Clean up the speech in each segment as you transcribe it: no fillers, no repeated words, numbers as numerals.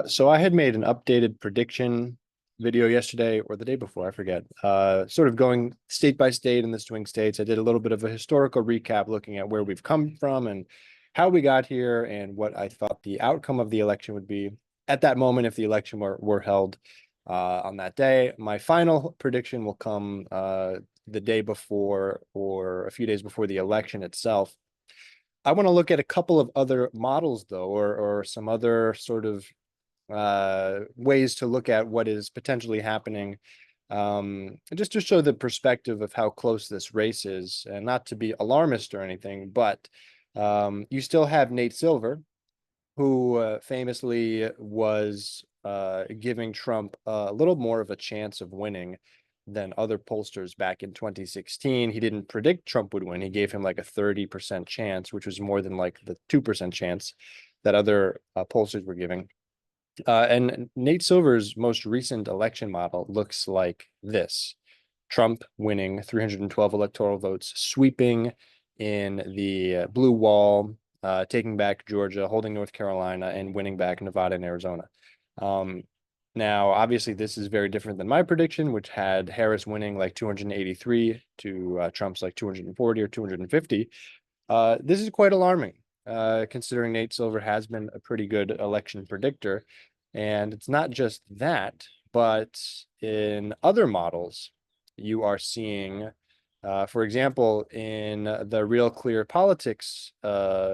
So I had made an updated prediction video yesterday or the day before, I forget. Sort of going state by state in the swing states. I did a little bit of a historical recap looking at where we've come from and how we got here and what I thought the outcome of the election would be at that moment if the election were held on that day. My final prediction will come the day before or a few days before the election itself. I want to look at a couple of other models though, or some other sort of ways to look at what is potentially happening, just to show the perspective of how close this race is, and not to be alarmist or anything, but you still have Nate Silver, who famously was giving Trump a little more of a chance of winning than other pollsters back in 2016. He didn't predict Trump would win. He gave him like a 30% chance, which was more than like the 2% chance that other pollsters were giving. And Nate Silver's most recent election model looks like this: Trump winning 312 electoral votes, sweeping in the blue wall, taking back Georgia, holding North Carolina, and winning back Nevada and Arizona. Um, Now, obviously, this is very different than my prediction, which had Harris winning like 283 to Trump's like 240 or 250. This is quite alarming, considering Nate Silver has been a pretty good election predictor. And it's not just that, but in other models, you are seeing, for example, in the Real Clear Politics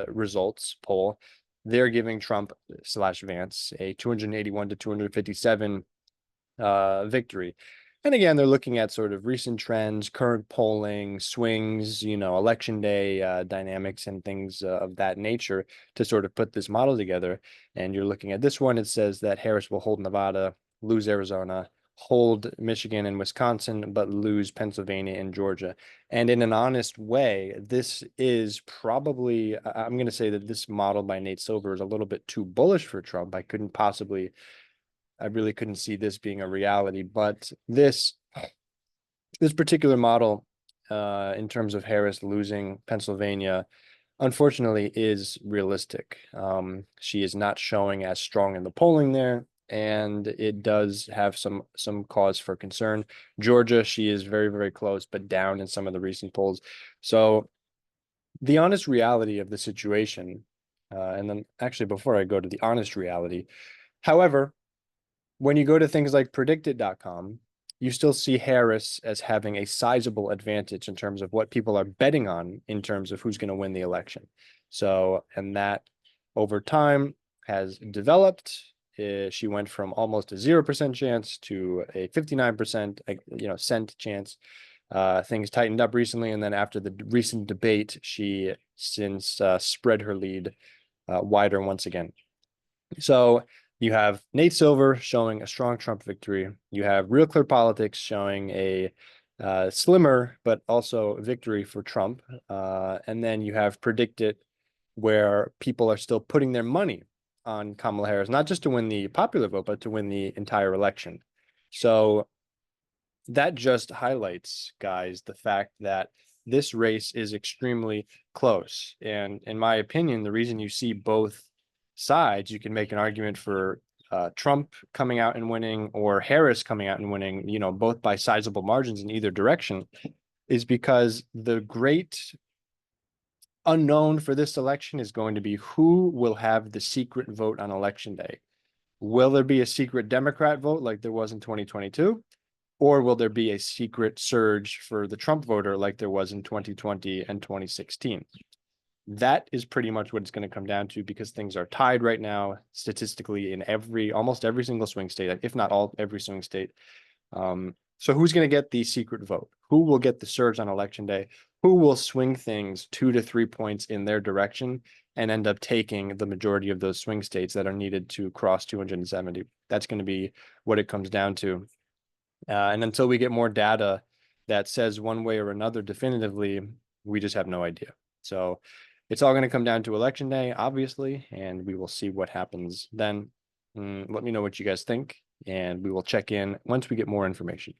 results poll, they're giving Trump slash Vance a 281 to 257 victory. And again, they're looking at sort of recent trends, current polling, swings, election day dynamics and things of that nature to sort of put this model together. And you're looking at this one, it says that Harris will hold Nevada, lose Arizona, hold Michigan and Wisconsin, but lose Pennsylvania and Georgia. And in an honest way, this is probably, I'm going to say that this model by Nate Silver is a little bit too bullish for Trump. I really couldn't see this being a reality, but this particular model, in terms of Harris losing Pennsylvania, unfortunately is realistic. She is not showing as strong in the polling there, and it does have some cause for concern. Georgia, she is very, very close, but down in some of the recent polls. So the honest reality of the situation, and then actually before I go to the honest reality, however, when you go to things like predicted.com, you still see Harris as having a sizable advantage in terms of what people are betting on in terms of who's going to win the election. So, and that over time has developed. She went from almost a 0% chance to a 59%, cent chance. Things tightened up recently, and then after the recent debate, she since spread her lead wider once again. So you have Nate Silver showing a strong Trump victory. You have Real Clear Politics showing a slimmer but also victory for Trump. And then you have Predicted, where people are still putting their money on Kamala Harris, not just to win the popular vote, but to win the entire election. So that just highlights, guys, the fact that this race is extremely close. And in my opinion, the reason you see both sides, you can make an argument for Trump coming out and winning or Harris coming out and winning, both by sizable margins in either direction, is because the great unknown for this election is going to be who will have the secret vote on election day. Will there be a secret Democrat vote like there was in 2022? Or will there be a secret surge for the Trump voter like there was in 2020 and 2016? That is pretty much what it's going to come down to, because things are tied right now statistically in almost every single swing state, if not every swing state. So who's going to get the secret vote? Who will get the surge on election day? Who will swing things 2 to 3 points in their direction and end up taking the majority of those swing states that are needed to cross 270? That's going to be what it comes down to. And until we get more data that says one way or another definitively, we just have no idea. So it's all going to come down to election day, obviously, and we will see what happens then. Let me know what you guys think, and we will check in once we get more information.